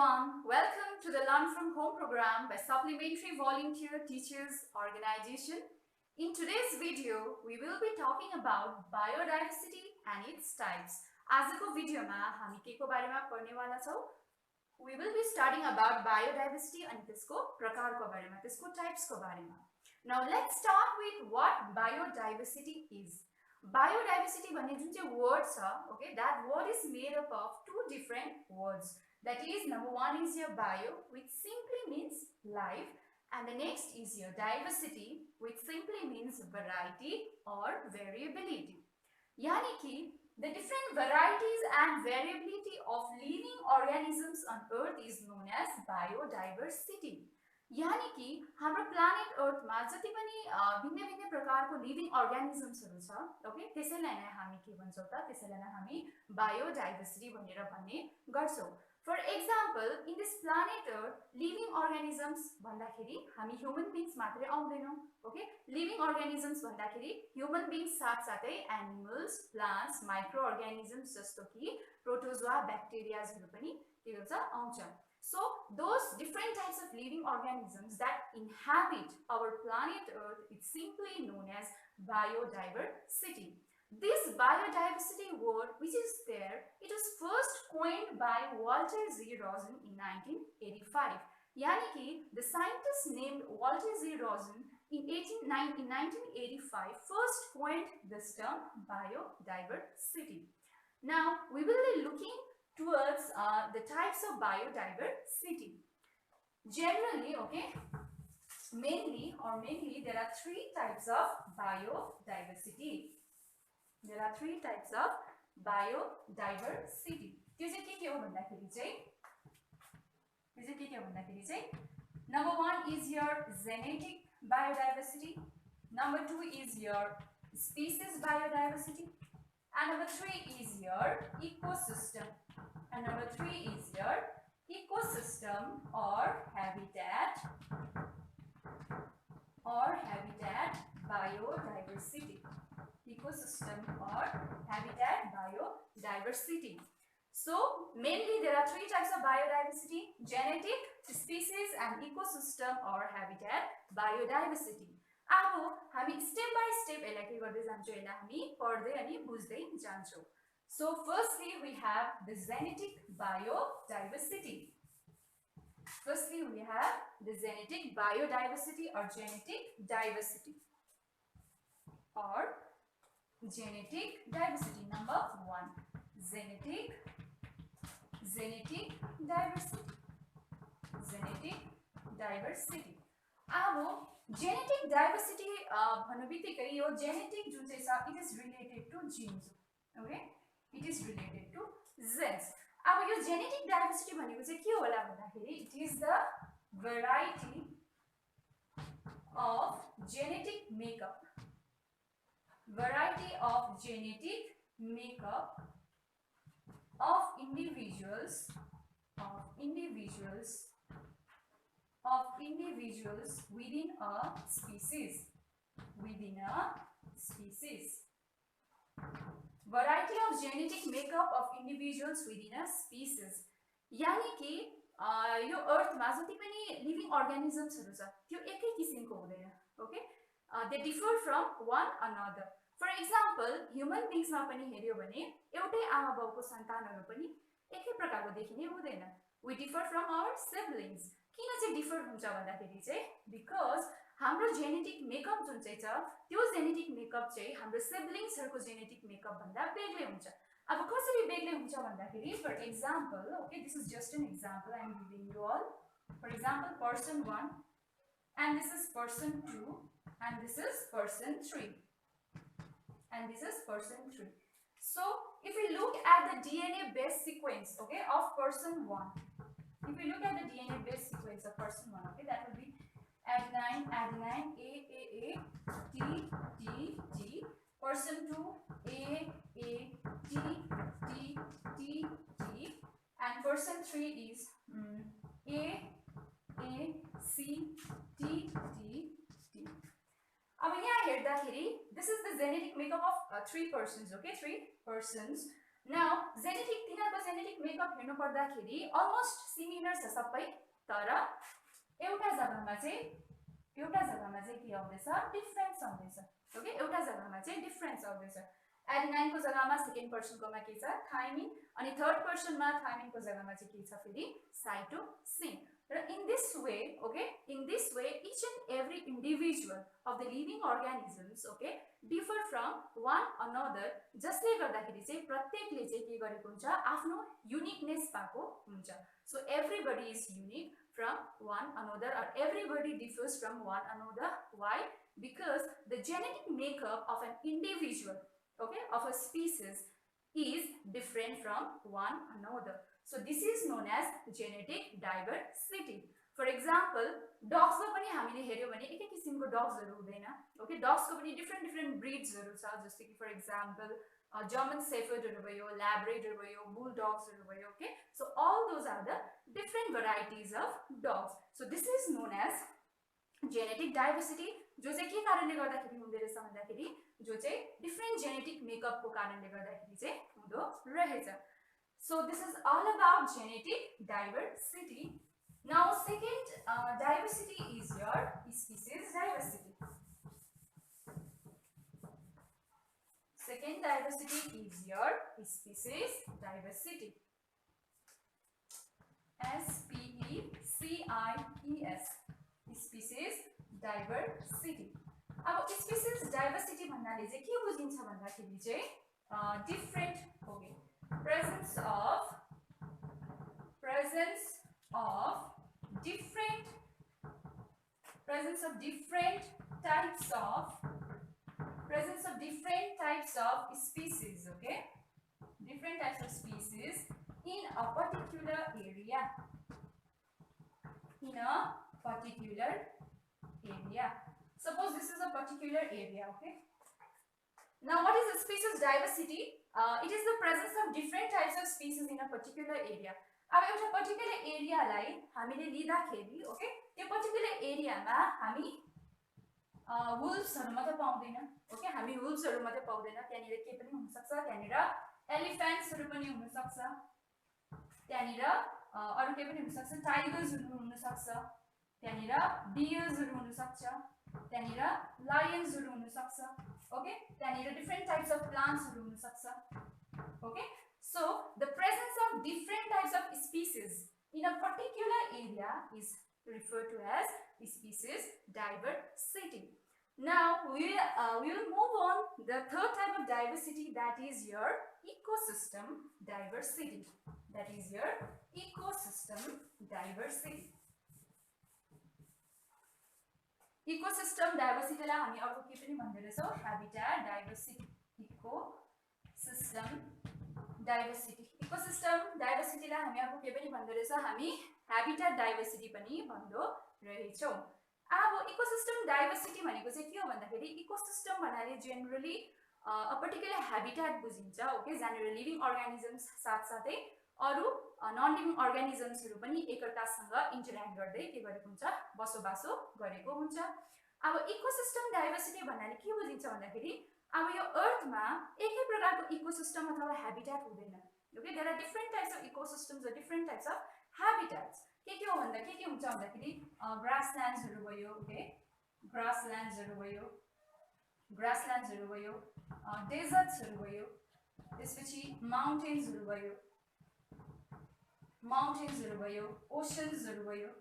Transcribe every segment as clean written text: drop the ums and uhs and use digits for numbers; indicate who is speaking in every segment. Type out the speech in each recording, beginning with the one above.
Speaker 1: everyone, welcome to the Learn from Home program by Supplementary Volunteer Teachers Organization. In today's video, we will be talking about biodiversity and its types. आजको भिडियोमा हामी केको बारेमा पढ्नेवाला छौं? We will be studying about biodiversity and त्यसको प्रकारको बारेमा, त्यसको टाइप्सको बारेमा. Now let's start with what biodiversity is. Biodiversity भन्ने जुन चाहिँ word छ, okay, that word is made up of two different words. That is, number one is your bio, which simply means life, and the next is your diversity, which simply means variety or variability. यानी कि the different varieties and variability of living organisms on earth is known as biodiversity. यानी कि हाम्रो planet earth मा जति पनि भिन्न भिन्न प्रकारको living organisms हरु छ, ओके, त्यसैलाई नै हामी के भन्छौं त? त्यसैलाई नै हामी biodiversity भनेर भन्ने गर्छौं. For example, in this planet earth, living organisms भन्दाखेरि हामी human beings मात्रै आउँदैनौं, ओके? Living organisms भन्दाखेरि human beings साथसाथै animals, plants, microorganisms जस्तो कि protozoa, bacteria हरु पनि के गर्छ? आउँछ. So those different types of living organisms that inhabit our planet earth is simply known as biodiversity. This biodiversity word which is there, it was first coined by Walter Z. Rosen in 1985. यानी कि the scientist named Walter Z. Rosen in 1985 first coined this term biodiversity. Now we will be looking towards the types of biodiversity. Generally, okay, mainly there are three types of biodiversity. There are three types of biodiversity. त्यो चाहिँ के हो भन्दाखेरि चाहिँ number one is your genetic biodiversity, number two is your species biodiversity, and number three is your ecosystem, and number three is your ecosystem or habitat biodiversity. Ecosystem or habitat biodiversity. So mainly there are three types of biodiversity: genetic, species, and ecosystem or habitat biodiversity. अब हामी step by step यसलाई के गर्दै जान्छौं, यसलाई हामी पढ्दै अनि बुझ्दै जान्छौं. So firstly we have the genetic biodiversity. Firstly we have the genetic biodiversity or genetic diversity or genetic diversity. Number one, genetic diversity. Genetic diversity. अब genetic diversity भन्नु बित्तिकै यो genetic जुन चाहिँ छ, it is related to genes. Okay, it is related to genes. अब यो genetic diversity भनेको चाहिँ के होला भन्दाखेरि it is the variety of genetic makeup. Variety of genetic makeup of individuals within a species. Variety of genetic makeup of individuals within a species. यानी कि यो अर्थ मा जति पनि लिभिङ अर्गानिजम्स हरु छ त्यो एकै किसिमको हुँदैन, okay? They differ from one another. For example, human beings मा पनि हेर्यो भने एउटै आमा बाउको सन्तानहरु पनि एकै प्रकारको देखिने हुँदैन. We differ from our siblings. किन चाहिँ डिफर हुन्छ भन्दाखेरि चाहिँ because हाम्रो जेनेटिक मेकअप जुन चाहिँ छ त्यो जेनेटिक मेकअप चाहिँ हाम्रो सिब्लिङ्सहरुको जेनेटिक मेकअप भन्दा बेग्लै हुन्छ. अब कसरी बेग्लै हुन्छ भन्दाखेरि for example, okay, this is just an example I am giving you all. For example, person 1 and this is person 2 and this is person 3 and this is person 3. So if we look at the DNA base sequence, okay, of person 1, if we look at the DNA base sequence of person 1, okay, that will be adenine, A, T, T, T. Person 2, A, T, T, T, T. And person 3 is A, C, T, T, T. अब यहाँ हेर्दाखेरि this is the genetic makeup of 3 persons, okay, 3 persons. Now genetic तिनीहरुको genetic makeup हेर्नु पर्दाखेरि almost similar छ सबै, तर एउटा जग्गामा चाहिँ के आउँदैछ, डिफरेन्स आउँदैछ। ओके, एउटा जग्गामा चाहिँ डिफरेन्स आउँदैछ। एडेनाइन को जग्गामा सेकेन्ड पर्सन कोमा के छ, थाइमिन, अनि थर्ड पर्सन मा थाइमिन को जग्गामा चाहिँ के छ फेरि, cytosine. In this way, okay, each and every individual of the living organisms, okay, differ from one another. जसले गर्दाखेरि चाहिँ प्रत्येकले चाहिँ के गरेको हुन्छ, आफ्नो युनिकनेस पाएको हुन्छ। So everybody is unique from one another, or everybody differs from one another. Why? Because the genetic makeup of an individual, okay, of a species is different from one another. So this is known as genetic diversity. For example, dogs को पनि हामीले हेर्यो भने एकै किसिमको डग्सहरु हुँदैन। Okay, dogs को पनि डिफरेन्ट ब्रीड्सहरु छ, जस्तै कि फर एक्जाम्पल जर्मन शेफर्डहरु भयो, ल्याब्राडोर भयो, बुल डग्सहरु भयो। Okay, so all those are the different varieties of dogs. So this is known as genetic diversity, जो चाहिँ के कारणले गर्दाखेरि हुँदै रहेछ भन्दाखेरि जो चाहिँ डिफरेन्ट जेनेटिक मेकअप को कारणले गर्दाखेरि चाहिँ हुँदो रहेछ। So this is all about genetic diversity. Now second diversity is your species diversity. Second diversity is your species diversity. SPECIES, species diversity. अब species diversity भन्नाले चाहिँ के बुझिन्छ भन्दाखेरि चाहिँ different, okay, presence of different types of species, okay, different types of species in a particular area, suppose this is a particular area. Okay, now what is the species diversity? It is the presence of different types of species in a particular area. अब एउटा particular एरियालाई हामीले लिँदाखेरि, okay, त्यो particular एरियामा हामी वुल्फ्सहरु मात्र पाउँदैन। Okay, हामी वुल्फ्सहरु मात्र पाउँदैन, त्यहाँनिर के पनि हुन सक्छ, त्यहाँनिर एलिफेन्ट्सहरु पनि हुन सक्छ, त्यहाँनिर अरु के पनि हुन सक्छ, टाइगर्सहरु हुन सक्छ, त्यहाँनिर डियर्सहरु हुन सक्छ, त्यहाँनिर लायन्सहरु हुन सक्छ। ओके, त्यहाँनिर डिफरेन्ट टाइप्स अफ प्लान्ट्सहरु हुन सक्छ। Okay, so the presence of different types of species in a particular area is referred to as species diversity. Now we will move on the third type of diversity, that is your ecosystem diversity. That is your ecosystem diversity. Ecosystem diversity लाई हामी अर्को के पनि भन्दै रहेछौ, habitat diversity. Ecosystem diversity. Ecosystem diversity लाई हामी अर्को के पनि भन्दै रहेछ, हामी habitat diversity पनि भन्दो रहेछौ। अब ecosystem diversity भनेको चाहिँ के हो भन्दाखेरि, ecosystem भन्नाले generally a particular habitat बुझिन्छ। ओके, जहाँनिर लिभिङ अर्गानिजम्स साथसाथै अरु नन लिभिङ अर्गानिजम्सहरु पनि एकअर्कासँग इन्टरेक्ट गर्दै के गरेको हुन्छ, बसोबासो गरेको हुन्छ। अब इकोसिस्टम डाइभर्सिटी भन्नाले के बुझिन्छ भन्दाखेरि, अब यो अर्थमा एकै प्रकारको इकोसिस्टम अथवा ह्याबिटेट हुँदैन। Okay, there are different types of ecosystems र डिफरेन्ट टाइप्स अफ ह्याबिटेट्स। के हो भन्दा के हुन्छ भन्दाखेरि ग्रासल्यान्ड्सहरु भयो। ओके, ग्रासल्यान्ड्सहरु भयो, डेजर्ट्सहरु भयो, त्यसपछि माउन्टेन्सहरु भयो, ओशन्सहरु भयो,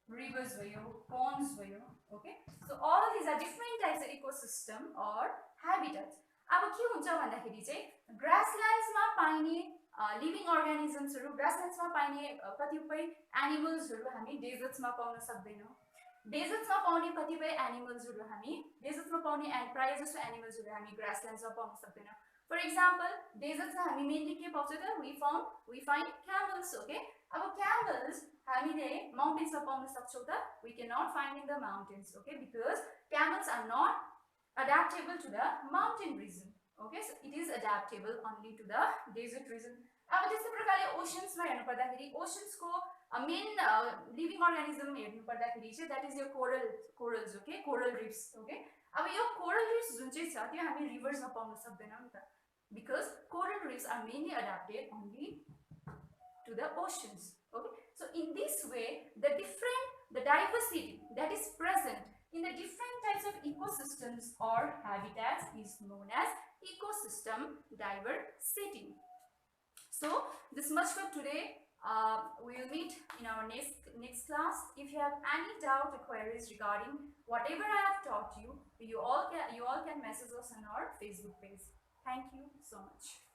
Speaker 1: रिभर्स भयो, ponds भयो। Okay, so all of these are different types of ecosystem or habitats. अब के हुन्छ भन्दाखेरि चाहिँ ग्रासल्यान्ड्समा पाइने लिभिङ अर्गानिजम्सहरु, ग्रासल्यान्ड्समा पाइने कतिपय एनिमल्सहरु हामी डेजर्ट्समा पाउन सक्दैनौं। डेजर्ट्समा पाउने कतिपय एनिमल्सहरु हामी डेजर्ट्समा पाउने प्राय जसो एनिमल्सहरु हामी ग्रासल्यान्ड्समा पाउन सक्दैनौं। फर एक्जाम्पल, डेजर्ट्समा हामी मेनली के पाउँछौं त, we find camels. ओके, अब camels हामीले माउन्टेन्समा पाउन सक्छौं त, we cannot find in the mountains. Okay, because camels are not adaptable to the mountain region. Okay, so it is adaptable only to the desert region. अब त्यस्तै प्रकारले ओशन्समा हेर्नु पर्दाखेरि ओशन्सको A main living organism हेर्नु पर्दाखेरि चाहिँ that is your corals, okay, coral reefs, okay. अब यो coral reefs जुन चाहिँ छ त्यो हामी rivers मा पाउन सक्दैनौं नि त, because coral reefs are mainly adapted only to the oceans, okay. So in this way the diversity that is present in the different types of ecosystems or habitats is known as ecosystem diversity. So this much for today. We will meet in our next class. If you have any doubt or queries regarding whatever I have taught you, you all can message us on our Facebook page. Thank you so much.